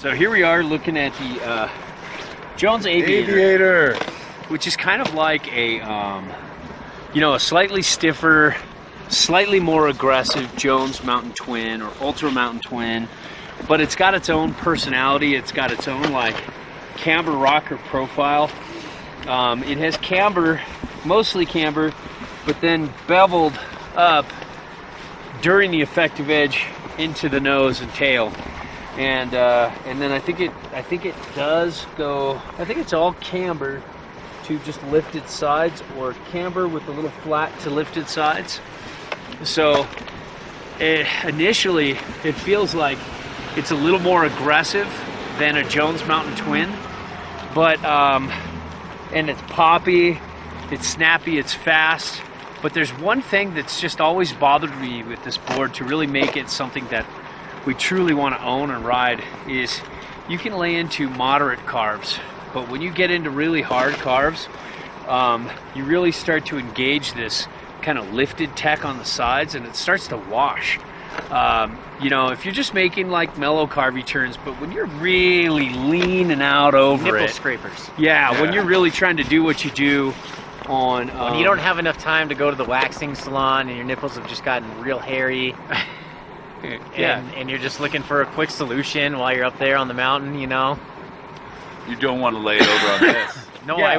So here we are looking at the Jones Aviator, which is kind of like a, you know, a slightly stiffer, slightly more aggressive Jones Mountain Twin or Ultra Mountain Twin, but it's got its own personality. It's got its own like camber rocker profile. It has camber, mostly camber, but then beveled up during the effective edge into the nose and tail. And then I think it does go, I think it's all camber to just lifted sides, or camber with a little flat to lifted sides. So initially it feels like it's a little more aggressive than a Jones Mountain Twin, but and it's poppy, it's snappy, it's fast. But there's one thing that's just always bothered me with this board to really make it something that we truly want to own and ride is you can lay into moderate carves, but when you get into really hard carves, you really start to engage this kind of lifted tech on the sides, and it starts to wash. You know, if you're just making like mellow carvy turns, but when you're really leaning out over nipple it, scrapers. Yeah, when you're really trying to do what you do on when you don't have enough time to go to the waxing salon and your nipples have just gotten real hairy. And you're just looking for a quick solution while you're up there on the mountain, you know. You don't want to lay it over on this. No, I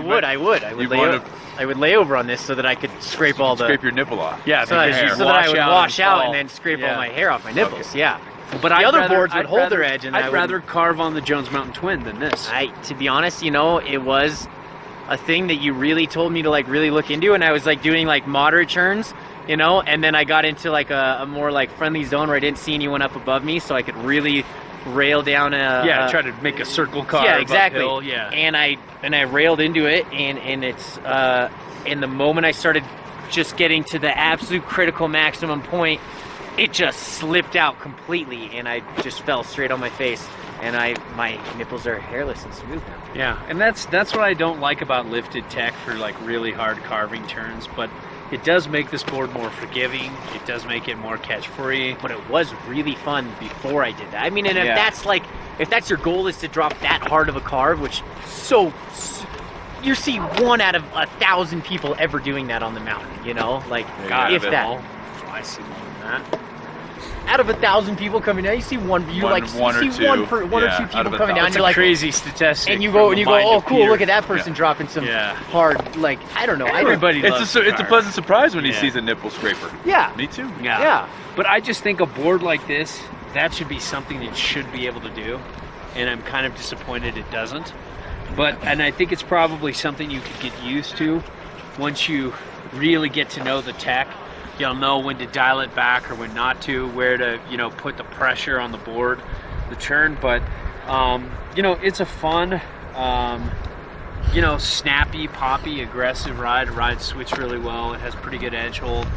would lay over on this so that I could scrape all the scrape your nipple off. Yeah, so that I would wash out and then scrape all my hair off my nipples. Okay. Yeah. But the other boards would hold their edge, and I'd rather carve on the Jones Mountain Twin than this. To be honest, you know, it was a thing that you really told me to like really look into, and I was like doing like moderate turns, you know, and then I got into like a more like friendly zone where I didn't see anyone up above me, so I could really rail down try to make a circle carve. Yeah, exactly. Uphill, yeah. And I railed into it, and it's in the moment I started just getting to the absolute critical maximum point, it just slipped out completely, and I just fell straight on my face, and my nipples are hairless and smooth now. Yeah, and that's what I don't like about lifted tech for like really hard carving turns, but it does make this board more forgiving. It does make it more catch-free. But it was really fun before I did that. I mean, and if that's your goal is to drop that hard of a carve, which you see 1 out of 1,000 people ever doing that on the mountain, you know, like if that. I see more than that. Out of 1,000 people coming down, you see one or two people coming down. You're like crazy statistic. And you go, oh cool, look at that person dropping some hard, like I don't know. Everybody loves it's a pleasant surprise when he sees a nipple scraper. Yeah, me too. Yeah. But I just think a board like this, that should be something that should be able to do, and I'm kind of disappointed it doesn't. And I think it's probably something you could get used to once you really get to know the tech. You'll know when to dial it back or when not to, where to, you know, put the pressure on the board, the turn. But, you know, it's a fun, you know, snappy, poppy, aggressive ride. Rides switch really well. It has pretty good edge hold.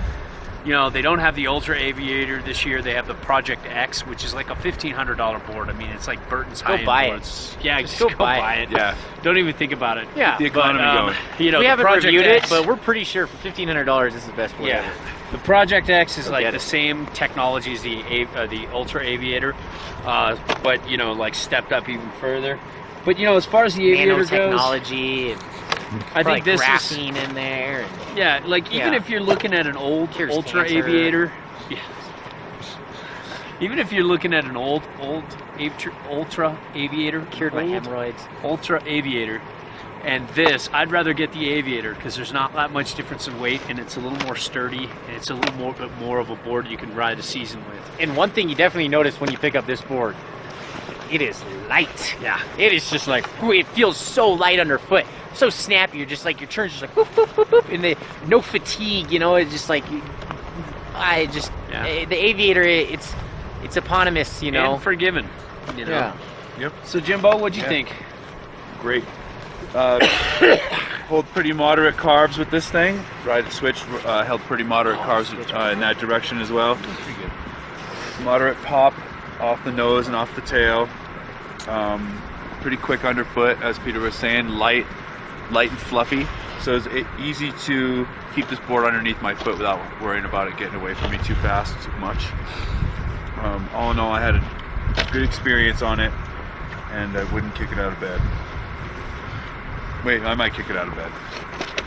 You know, they don't have the Ultra Aviator this year. They have the Project X, which is like a $1,500 board. I mean, it's like Burton's high-end boards. Yeah, just go buy it. Yeah. Don't even think about it. Yeah. The economy going. You know, we haven't reviewed it, but we're pretty sure for $1,500 this is the best board ever. The Project X is like the same technology as the Ultra Aviator, but you know, like stepped up even further. But you know, as far as the Aviator goes, technology, and I think this graphene in there. And, even if you're looking at an old Ultra Aviator, even if you're looking at an old Ultra Aviator, cured my hemorrhoids. Ultra Aviator. And this, I'd rather get the Aviator because there's not that much difference in weight, and it's a little more sturdy, and it's a little more of a board you can ride a season with. And one thing you definitely notice when you pick up this board, it is light. Yeah. It is just like, it feels so light underfoot, so snappy. You're just like, your turn's just like, boop, boop, boop, boop, and no fatigue, you know, it's just like, the Aviator, it's eponymous, you know. And forgiving, you know. Yeah. Yep. So Jimbo, what'd you think? Great. Hold pretty moderate carves with this thing. Ride switch held pretty moderate carves in that direction as well. Pretty good. Moderate pop off the nose and off the tail. Pretty quick underfoot, as Peter was saying. Light and fluffy. So it's easy to keep this board underneath my foot without worrying about it getting away from me too fast, too much. All in all, I had a good experience on it. and I wouldn't kick it out of bed. Wait, I might kick it out of bed.